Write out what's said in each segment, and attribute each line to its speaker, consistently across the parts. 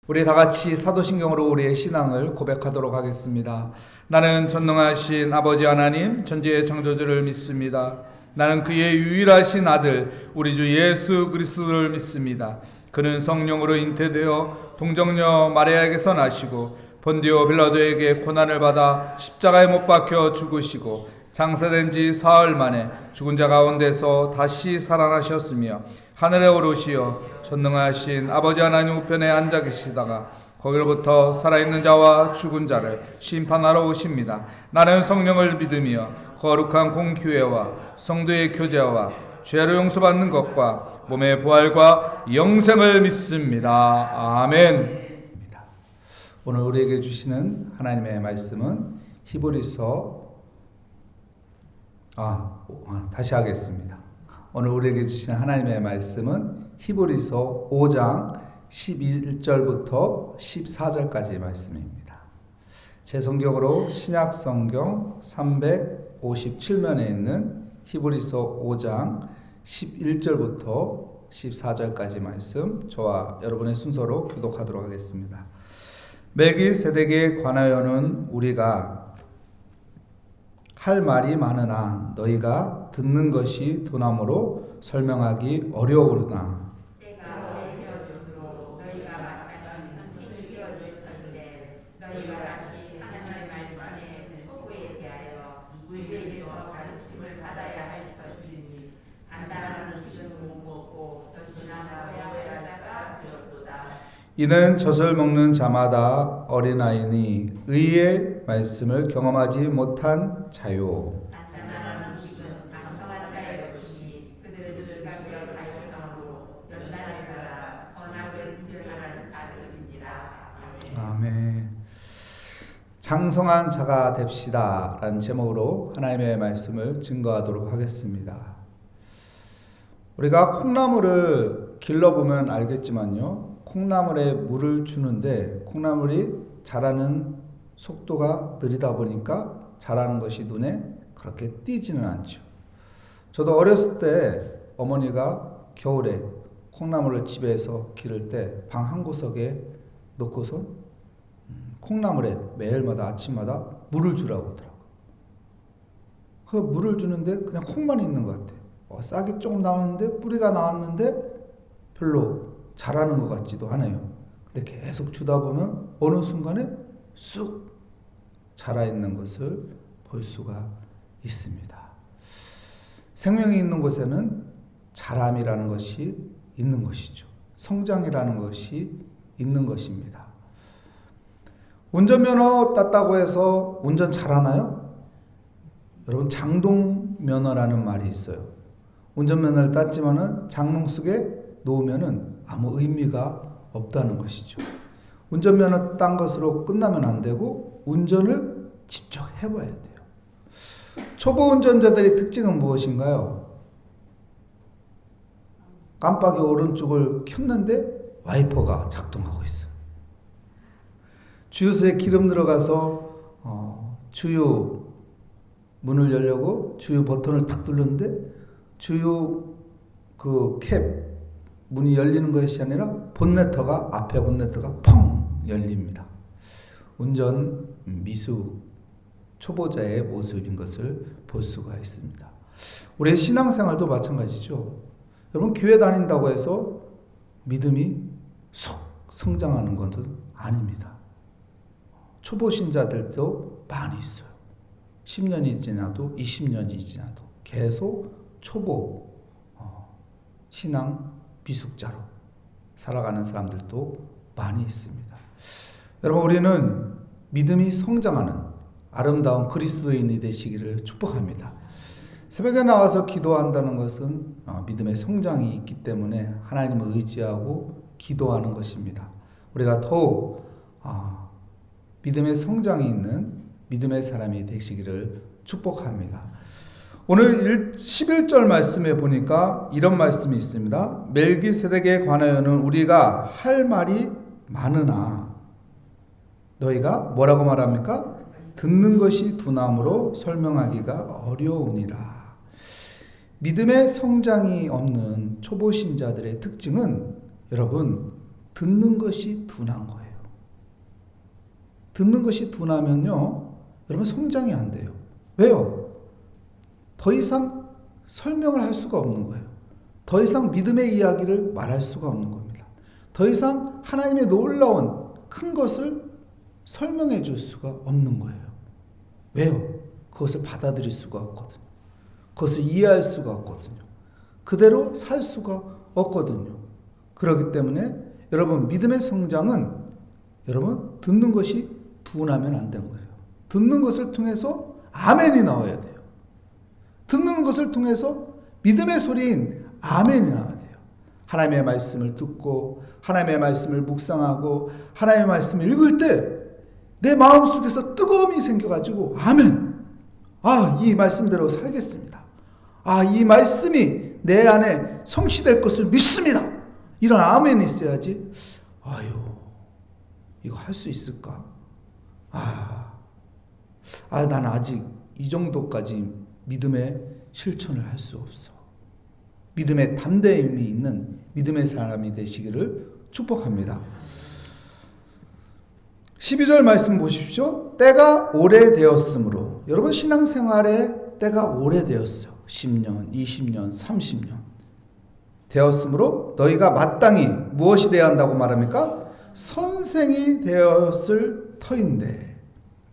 Speaker 1: 우리 다 같이 사도신경으로 우리의 신앙을 고백하도록 하겠습니다. 나는 전능하신 아버지 하나님 천지의 창조주를 믿습니다. 나는 그의 유일하신 아들 우리 주 예수 그리스도를 믿습니다. 그는 성령으로 잉태되어 동정녀 마리아에게서 나시고 본디오 빌라도에게 고난을 받아 십자가에 못 박혀 죽으시고 장사된 지 사흘 만에 죽은 자 가운데서 다시 살아나셨으며 하늘에 오르시어 전능하신 아버지 하나님 우편에 앉아 계시다가 거기로부터 살아있는 자와 죽은 자를 심판하러 오십니다. 나는 성령을 믿으며 거룩한 공교회와 성도의 교제와 죄로 용서받는 것과 몸의 부활과 영생을 믿습니다. 아멘. 오늘 우리에게 주시는 하나님의 말씀은 히브리서 다시 하겠습니다. 오늘 우리에게 주시는 하나님의 말씀은 히브리서 5장 11절부터 14절까지의 말씀입니다. 제 성경으로 신약 성경 357면에 있는 히브리서 5장 11절부터 14절까지 말씀, 저와 여러분의 순서로 교독하도록 하겠습니다. 멜기세덱에 관하여는 우리가 할 말이 많으나 너희가 듣는 것이 둔함으로 설명하기 어려우나
Speaker 2: 때가 오래되었으므로 너희가 마땅히 뜻을 이어졌었는데 너희가 다시 하나님의 말씀의 소구에 대하여 우리에게서 가르침을 받아야 할 것이니 간단한 기준을 못 먹고 전신하나 허야하다가 되었도다.
Speaker 1: 이는 젖을 먹는 자마다 어린아이니 의의 말씀을 경험하지 못한 자요.
Speaker 2: 간단한 음식은 강성한 자의 것이니 그들은 각각 가르침으로 연단을 받아 선악을 구별하는 자들이니라.
Speaker 1: 아멘. 장성한 자가 됩시다 라는 제목으로 하나님의 말씀을 증거하도록 하겠습니다. 우리가 콩나물을 길러보면 알겠지만요, 콩나물에 물을 주는데 콩나물이 자라는 속도가 느리다 보니까 자라는 것이 눈에 그렇게 띄지는 않죠. 저도 어렸을 때 어머니가 겨울에 콩나물을 집에서 기를 때 방 한 구석에 놓고선 콩나물에 매일마다 아침마다 물을 주라고 하더라고요. 그 물을 주는데 그냥 콩만 있는 것 같아요. 싹이 조금 나오는데 뿌리가 나왔는데 별로 자라는 것 같지도 않아요. 근데 계속 주다 보면 어느 순간에 쑥 자라 있는 것을 볼 수가 있습니다. 생명이 있는 곳에는 자람이라는 것이 있는 것이죠. 성장이라는 것이 있는 것입니다. 운전면허 땄다고 해서 운전 잘하나요? 여러분, 장동면허라는 말이 있어요. 운전면허를 땄지만은 장롱 속에 놓으면은 아무 의미가 없다는 것이죠. 운전면허 딴 것으로 끝나면 안 되고 운전을 직접 해봐야 돼요. 초보 운전자들의 특징은 무엇인가요? 깜빡이 오른쪽을 켰는데 와이퍼가 작동하고 있어요. 주유소에 기름 들어가서 주유 문을 열려고 주유 버튼을 탁 눌렀는데 주유 그 캡 문이 열리는 것이 아니라 본네터가, 앞에 본네터가 펑 열립니다. 운전 미숙 초보자의 모습인 것을 볼 수가 있습니다. 우리의 신앙생활도 마찬가지죠. 여러분, 교회 다닌다고 해서 믿음이 속 성장하는 것은 아닙니다. 초보 신자들도 많이 있어요. 10년이 지나도 20년이 지나도 계속 초보 신앙 미숙자로 살아가는 사람들도 많이 있습니다. 여러분, 우리는 믿음이 성장하는 아름다운 그리스도인이 되시기를 축복합니다. 새벽에 나와서 기도한다는 것은 믿음의 성장이 있기 때문에 하나님을 의지하고 기도하는 것입니다. 우리가 더욱 믿음의 성장이 있는 믿음의 사람이 되시기를 축복합니다. 오늘 11절 말씀에 보니까 이런 말씀이 있습니다. 멜기세덱에 관하여는 우리가 할 말이 많으나 너희가 뭐라고 말합니까? 듣는 것이 둔함으로 설명하기가 어려우니라. 믿음의 성장이 없는 초보 신자들의 특징은 여러분, 듣는 것이 둔한 거예요. 듣는 것이 둔하면요, 여러분 성장이 안 돼요. 왜요? 더 이상 설명을 할 수가 없는 거예요. 더 이상 믿음의 이야기를 말할 수가 없는 겁니다. 더 이상 하나님의 놀라운 큰 것을 설명해 줄 수가 없는 거예요. 왜요? 그것을 받아들일 수가 없거든요. 그것을 이해할 수가 없거든요. 그대로 살 수가 없거든요. 그렇기 때문에 여러분, 믿음의 성장은 여러분 듣는 것이 둔하면 안 되는 거예요. 듣는 것을 통해서 아멘이 나와야 돼요. 듣는 것을 통해서 믿음의 소리인 아멘이 나와야 돼요. 하나님의 말씀을 듣고 하나님의 말씀을 묵상하고 하나님의 말씀을 읽을 때 내 마음속에서 뜨거움이 생겨가지고 아멘! 이 말씀대로 살겠습니다. 이 말씀이 내 안에 성취될 것을 믿습니다. 이런 아멘이 있어야지. 이거 할 수 있을까? 난 아직 이 정도까지 믿음의 실천을 할 수 없어. 믿음의 담대함이 있는 믿음의 사람이 되시기를 축복합니다. 12절 말씀 보십시오. 때가 오래되었으므로. 여러분, 신앙생활에 때가 오래되었어요. 10년, 20년, 30년 되었으므로 너희가 마땅히 무엇이 되어야 한다고 말합니까? 선생이 되었을 터인데.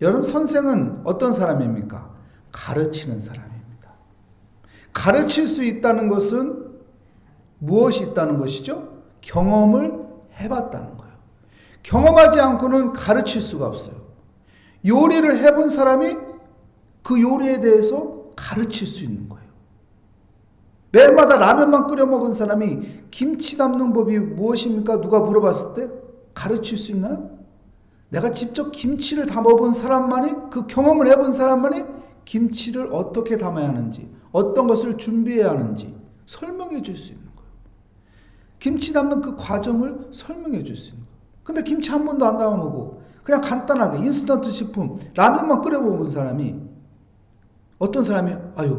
Speaker 1: 여러분, 선생은 어떤 사람입니까? 가르치는 사람입니다. 가르칠 수 있다는 것은 무엇이 있다는 것이죠? 경험을 해봤다는 거예요. 경험하지 않고는 가르칠 수가 없어요. 요리를 해본 사람이 그 요리에 대해서 가르칠 수 있는 거예요. 매일마다 라면만 끓여 먹은 사람이 김치 담는 법이 무엇입니까? 누가 물어봤을 때 가르칠 수 있나요? 내가 직접 김치를 담아본 사람만이, 그 경험을 해본 사람만이 김치를 어떻게 담아야 하는지, 어떤 것을 준비해야 하는지 설명해 줄 수 있는 거예요. 김치 담는 그 과정을 설명해 줄 수 있는 거예요. 근데 김치 한 번도 안 담아보고 그냥 간단하게 인스턴트 식품 라면만 끓여 먹은 사람이, 어떤 사람이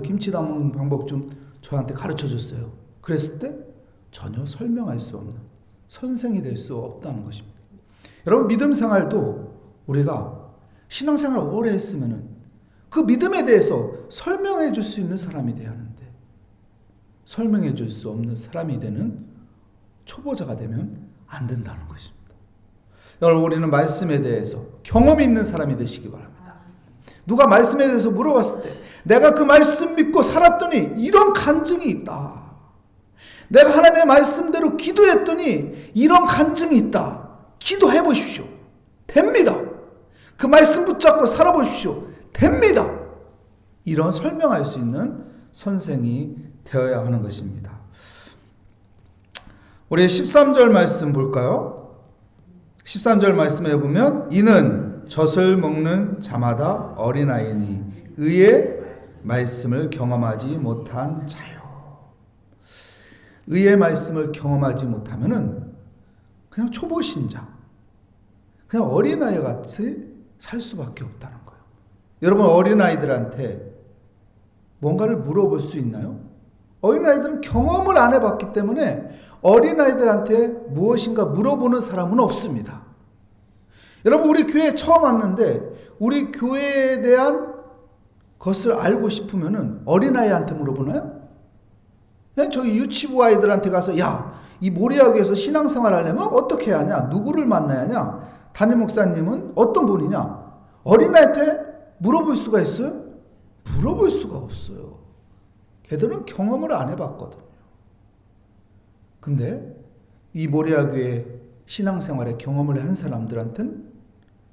Speaker 1: 김치 담는 방법 좀 저한테 가르쳐 줬어요. 그랬을 때 전혀 설명할 수 없는 선생이 될 수 없다는 것입니다. 여러분, 믿음 생활도 우리가 신앙생활을 오래 했으면은 그 믿음에 대해서 설명해 줄 수 있는 사람이 돼야 하는데, 설명해 줄 수 없는 사람이 되는 초보자가 되면 안 된다는 것입니다. 여러분, 우리는 말씀에 대해서 경험이 있는 사람이 되시기 바랍니다. 누가 말씀에 대해서 물어봤을 때 내가 그 말씀 믿고 살았더니 이런 간증이 있다. 내가 하나님의 말씀대로 기도했더니 이런 간증이 있다. 기도해 보십시오. 됩니다. 그 말씀 붙잡고 살아보십시오. 됩니다. 이런 설명할 수 있는 선생이 되어야 하는 것입니다. 우리 13절 말씀 볼까요? 13절 말씀에 보면 이는 젖을 먹는 자마다 어린아이니 의의 말씀을 경험하지 못한 자요. 의의 말씀을 경험하지 못하면은 그냥 초보신자, 그냥 어린아이 같이 살 수밖에 없다는 거예요. 여러분, 어린아이들한테 뭔가를 물어볼 수 있나요? 어린아이들은 경험을 안 해봤기 때문에 어린아이들한테 무엇인가 물어보는 사람은 없습니다. 여러분, 우리 교회에 처음 왔는데 우리 교회에 대한 것을 알고 싶으면 어린아이한테 물어보나요? 저희 유치부 아이들한테 가서 이 모리아교에서 신앙생활 하려면 어떻게 해야 하냐? 누구를 만나야 하냐? 담임 목사님은 어떤 분이냐? 어린아이한테 물어볼 수가 있어요? 물어볼 수가 없어요. 걔들은 경험을 안 해봤거든요. 근데 이 모리아교회 신앙생활에 경험을 한 사람들한테는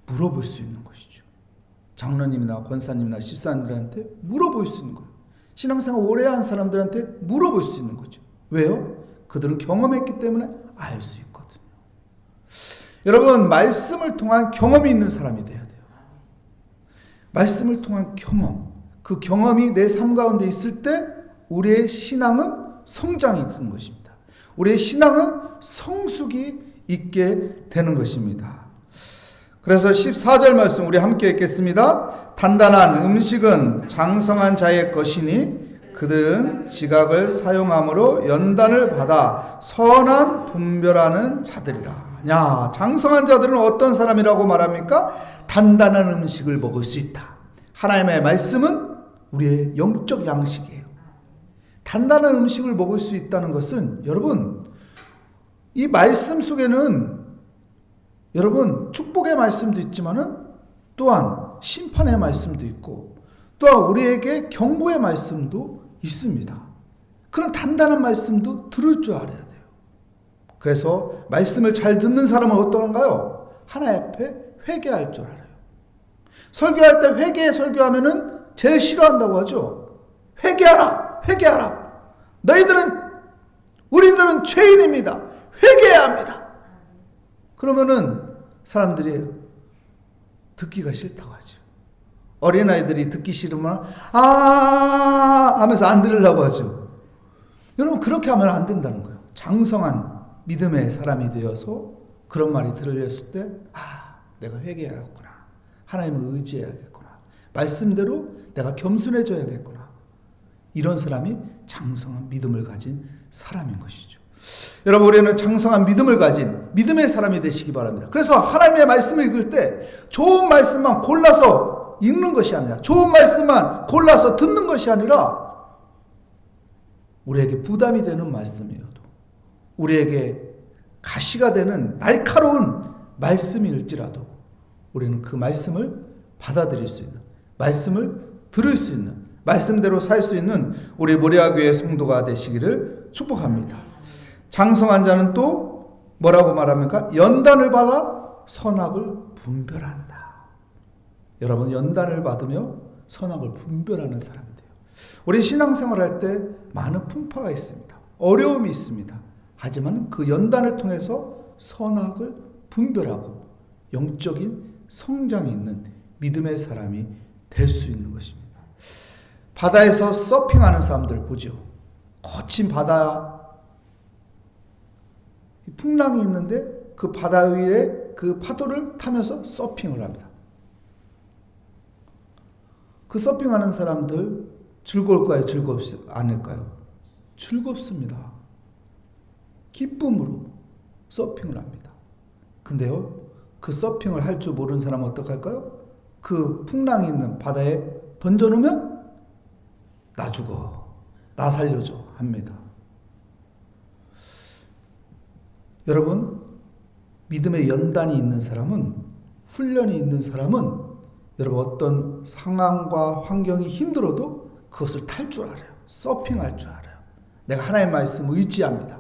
Speaker 1: 물어볼 수 있는 것이죠. 장로님이나 권사님이나 집사님들한테 물어볼 수 있는 거예요. 신앙생활 오래 한 사람들한테 물어볼 수 있는 거죠. 왜요? 그들은 경험했기 때문에 알 수 있거든요. 여러분, 말씀을 통한 경험이 있는 사람이 돼야 돼요. 말씀을 통한 경험, 그 경험이 내 삶 가운데 있을 때 우리의 신앙은 성장이 있는 것입니다. 우리의 신앙은 성숙이 있게 되는 것입니다. 그래서 14절 말씀 우리 함께 읽겠습니다. 단단한 음식은 장성한 자의 것이니 그들은 지각을 사용함으로 연단을 받아 선한 분별하는 자들이라. 야, 장성한 자들은 어떤 사람이라고 말합니까? 단단한 음식을 먹을 수 있다. 하나님의 말씀은 우리의 영적 양식이에요. 단단한 음식을 먹을 수 있다는 것은 여러분, 이 말씀 속에는 여러분 축복의 말씀도 있지만은 또한 심판의 말씀도 있고 또한 우리에게 경고의 말씀도 있습니다. 그런 단단한 말씀도 들을 줄 알아야 돼요. 그래서 말씀을 잘 듣는 사람은 어떤가요? 하나님 앞에 회개할 줄 알아요. 설교할 때 회개 설교하면은 제일 싫어한다고 하죠. 회개하라, 회개하라. 우리들은 죄인입니다. 회개해야 합니다. 그러면은 사람들이 듣기가 싫다고 하죠. 어린아이들이 듣기 싫으면 하면서 안 들으려고 하죠. 여러분, 그렇게 하면 안 된다는 거예요. 장성한 믿음의 사람이 되어서 그런 말이 들렸을 때 내가 회개해야겠구나. 하나님을 의지해야겠구나. 말씀대로 내가 겸손해져야겠구나. 이런 사람이 장성한 믿음을 가진 사람인 것이죠. 여러분, 우리는 장성한 믿음을 가진 믿음의 사람이 되시기 바랍니다. 그래서 하나님의 말씀을 읽을 때 좋은 말씀만 골라서 읽는 것이 아니라, 좋은 말씀만 골라서 듣는 것이 아니라, 우리에게 부담이 되는 말씀이어도, 우리에게 가시가 되는 날카로운 말씀일지라도 우리는 그 말씀을 받아들일 수 있는, 말씀을 들을 수 있는, 말씀대로 살 수 있는 우리 모리아교회 성도가 되시기를 축복합니다. 장성한 자는 또 뭐라고 말합니까? 연단을 받아 선악을 분별한다. 여러분, 연단을 받으며 선악을 분별하는 사람이 돼요. 우리 신앙생활 할 때 많은 풍파가 있습니다. 어려움이 있습니다. 하지만 그 연단을 통해서 선악을 분별하고 영적인 성장이 있는 믿음의 사람이 될 수 있는 것입니다. 바다에서 서핑하는 사람들 보죠. 거친 바다, 풍랑이 있는데 그 바다 위에 그 파도를 타면서 서핑을 합니다. 그 서핑하는 사람들 즐거울까요? 즐겁지 않을까요? 즐겁습니다. 기쁨으로 서핑을 합니다. 근데요, 그 서핑을 할 줄 모르는 사람은 어떡할까요? 그 풍랑이 있는 바다에 던져놓으면 나 죽어, 나 살려줘 합니다. 여러분, 믿음의 연단이 있는 사람은, 훈련이 있는 사람은 여러분 어떤 상황과 환경이 힘들어도 그것을 탈 줄 알아요. 서핑할 줄 알아요. 내가 하나님의 말씀을 의지합니다.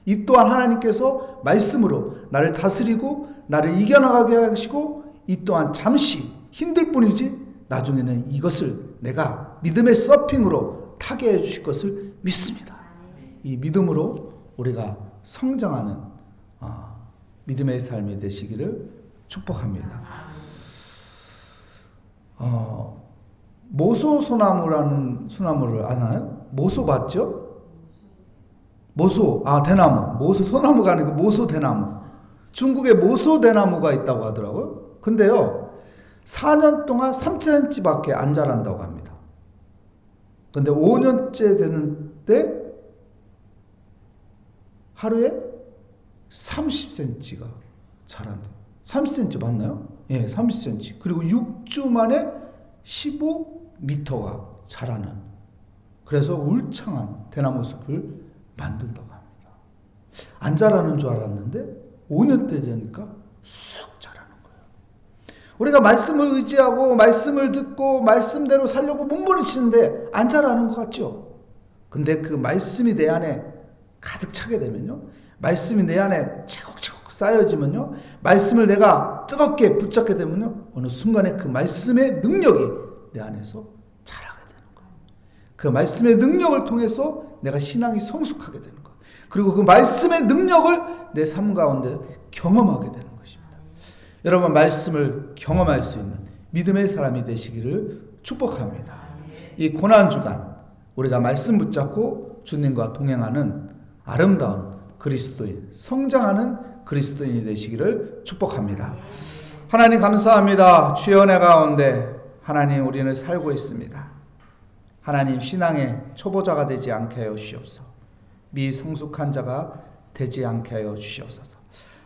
Speaker 1: 이 또한 하나님께서 말씀으로 나를 다스리고 나를 이겨나가게 하시고, 이 또한 잠시 힘들 뿐이지 나중에는 이것을 내가 믿음의 서핑으로 타게 해주실 것을 믿습니다. 이 믿음으로 우리가 성장하는 믿음의 삶이 되시기를 축복합니다. 모소 소나무라는 소나무를 아나요? 모소 맞죠? 모소, 대나무. 모소 소나무가 아니고 모소 대나무. 중국에 모소 대나무가 있다고 하더라고요. 근데요, 4년 동안 3cm 밖에 안 자란다고 합니다. 근데 5년째 되는데 하루에 30cm가 자란대요. 30cm 맞나요? 예, 30cm. 그리고 6주 만에 15m가 자라는, 그래서 울창한 대나무 숲을 만든다고 합니다. 안 자라는 줄 알았는데 5년 때 되니까 쑥 자라는 거예요. 우리가 말씀을 의지하고 말씀을 듣고 말씀대로 살려고 몸부림치는데 안 자라는 것 같죠? 근데 그 말씀이 내 안에 가득 차게 되면요, 말씀이 내 안에 차곡차곡 쌓여지면요, 말씀을 내가 뜨겁게 붙잡게 되면요, 어느 순간에 그 말씀의 능력이 내 안에서 자라게 되는 거예요. 그 말씀의 능력을 통해서 내가 신앙이 성숙하게 되는 거예요. 그리고 그 말씀의 능력을 내 삶 가운데 경험하게 되는 것입니다. 여러분, 말씀을 경험할 수 있는 믿음의 사람이 되시기를 축복합니다. 이 고난주간 우리가 말씀 붙잡고 주님과 동행하는 아름다운 그리스도인, 성장하는 그리스도인이 되시기를 축복합니다. 하나님 감사합니다. 주의 은혜 가운데 하나님 우리는 살고 있습니다. 하나님, 신앙의 초보자가 되지 않게 하여 주시옵소서. 미성숙한 자가 되지 않게 하여 주시옵소서.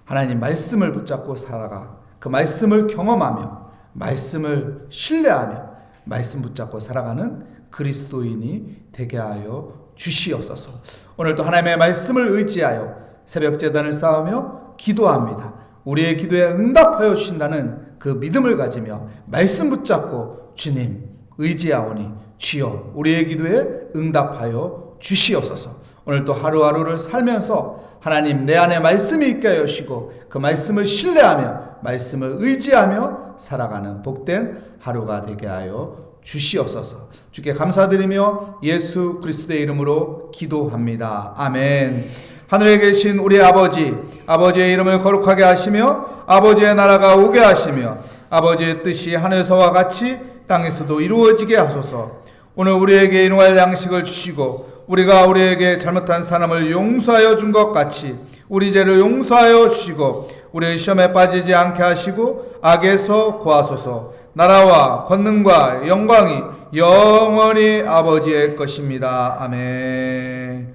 Speaker 1: 하나님 말씀을 붙잡고 살아가 그 말씀을 경험하며 말씀을 신뢰하며 말씀 붙잡고 살아가는 그리스도인이 되게 하여 주시옵소서. 오늘도 하나님의 말씀을 의지하여 새벽 제단을 쌓으며 기도합니다. 우리의 기도에 응답하여 주신다는 그 믿음을 가지며 말씀 붙잡고 주님 의지하오니 주여 우리의 기도에 응답하여 주시옵소서. 오늘도 하루하루를 살면서 하나님 내 안에 말씀이 있게 하여 주시고 그 말씀을 신뢰하며 말씀을 의지하며 살아가는 복된 하루가 되게 하여 주시옵소서. 주께 감사드리며 예수 그리스도의 이름으로 기도합니다. 아멘. 하늘에 계신 우리 아버지, 아버지의 이름을 거룩하게 하시며 아버지의 나라가 오게 하시며 아버지의 뜻이 하늘에서와 같이 땅에서도 이루어지게 하소서. 오늘 우리에게 일용할 양식을 주시고 우리가 우리에게 잘못한 사람을 용서하여 준 것 같이 우리 죄를 용서하여 주시고 우리의 시험에 빠지지 않게 하시고 악에서 구하소서. 나라와 권능과 영광이 영원히 아버지의 것입니다. 아멘.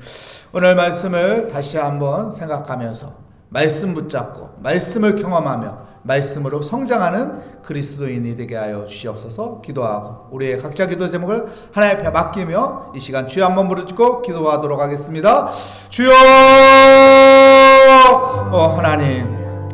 Speaker 1: 오늘 말씀을 다시 한번 생각하면서 말씀 붙잡고 말씀을 경험하며 말씀으로 성장하는 그리스도인이 되게 하여 주시옵소서. 기도하고 우리의 각자 기도 제목을 하나님 앞에 맡기며 이 시간 주여 한번 부르짖고 기도하도록 하겠습니다. 주여 하나님,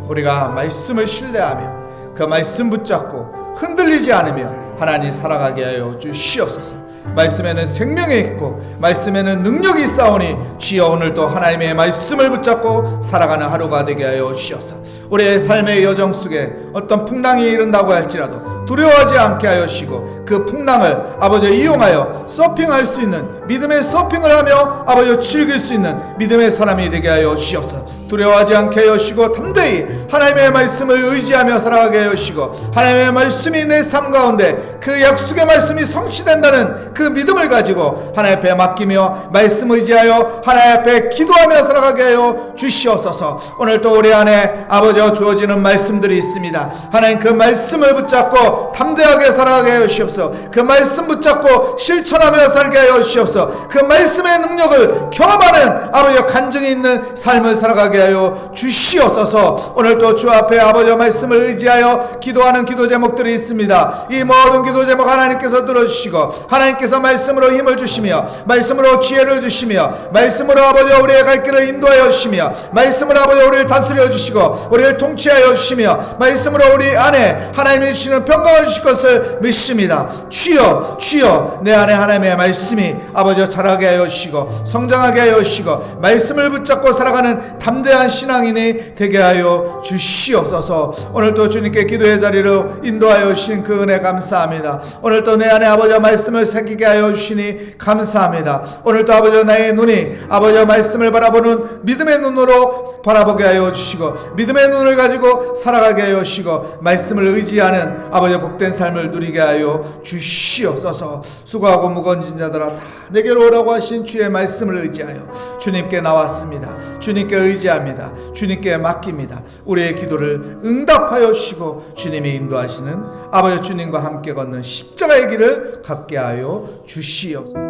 Speaker 1: 우리가 말씀을 신뢰하며 그 말씀 붙잡고 흔들리지 않으며 하나님 살아가게 하여 주시옵소서. 말씀에는 생명이 있고 말씀에는 능력이 있사오니 주여 오늘도 하나님의 말씀을 붙잡고 살아가는 하루가 되게 하여 주시옵소서. 우리의 삶의 여정 속에 어떤 풍랑이 이른다고 할지라도 두려워하지 않게 하여 주시고 그 풍랑을 아버지 이용하여 서핑할 수 있는 믿음의 서핑을 하며 아버지 즐길 수 있는 믿음의 사람이 되게 하여 주시옵소서. 두려워하지 않게 하여 주시고 담대히 하나님의 말씀을 의지하며 살아가게 하여 주시고 하나님의 말씀이 내 삶 가운데 그 약속의 말씀이 성취된다는 그 믿음을 가지고 하나님 앞에 맡기며 말씀 의지하여 하나님 앞에 기도하며 살아가게 하여 주시옵소서. 오늘도 우리 안에 아버지 주어지는 말씀들이 있습니다. 하나님 그 말씀을 붙잡고 담대하게 살아가게 하여 주시옵소서. 그 말씀 붙잡고 실천하며 살게 하여 주시옵소서. 그 말씀의 능력을 경험하는 아버지 간증이 있는 삶을 살아가게 하여 주시옵소서. 오늘도 주 앞에 아버지 말씀을 의지하여 기도하는 기도 제목들이 있습니다. 이 모든 기도 제목 하나님께서 들어주시고 하나님께서 말씀으로 힘을 주시며 말씀으로 지혜를 주시며 말씀으로 아버지 우리의 갈 길을 인도하여 주시며 말씀으로 아버지 우리를 다스려 주시고 우리를 통치하여 주시며 말씀으로 우리 안에 하나님이 주시는 평강을 주실 것을 믿습니다. 주여 주여 내 안에 하나님의 말씀이 아버지 자라게 하여 주시고 성장하게 하여 주시고 말씀을 붙잡고 살아가는 담대한 신앙인이 되게 하여 주시옵소서. 오늘도 주님께 기도의 자리로 인도하여 주신 그 은혜 감사합니다. 오늘도 내 안에 아버지 말씀을 새기게 하여 주시니 감사합니다. 오늘도 아버지 나의 눈이 아버지 말씀을 바라보는 믿음의 눈으로 바라보게 하여 주시고 믿음의 눈을 가지고 살아가게 하여 주시고 말씀을 의지하는 아버지 복된 삶을 누리게 하여 주시옵소서. 수고하고 무거운 짐자들아 다 내게로 오라고 하신 주의 말씀을 의지하여 주님께 나왔습니다. 주님께 의지합니다. 주님께 맡깁니다. 우리의 기도를 응답하여 주시고 주님이 인도하시는 아버지 주님과 함께 걷는 십자가의 길을 갖게 하여 주시옵소서.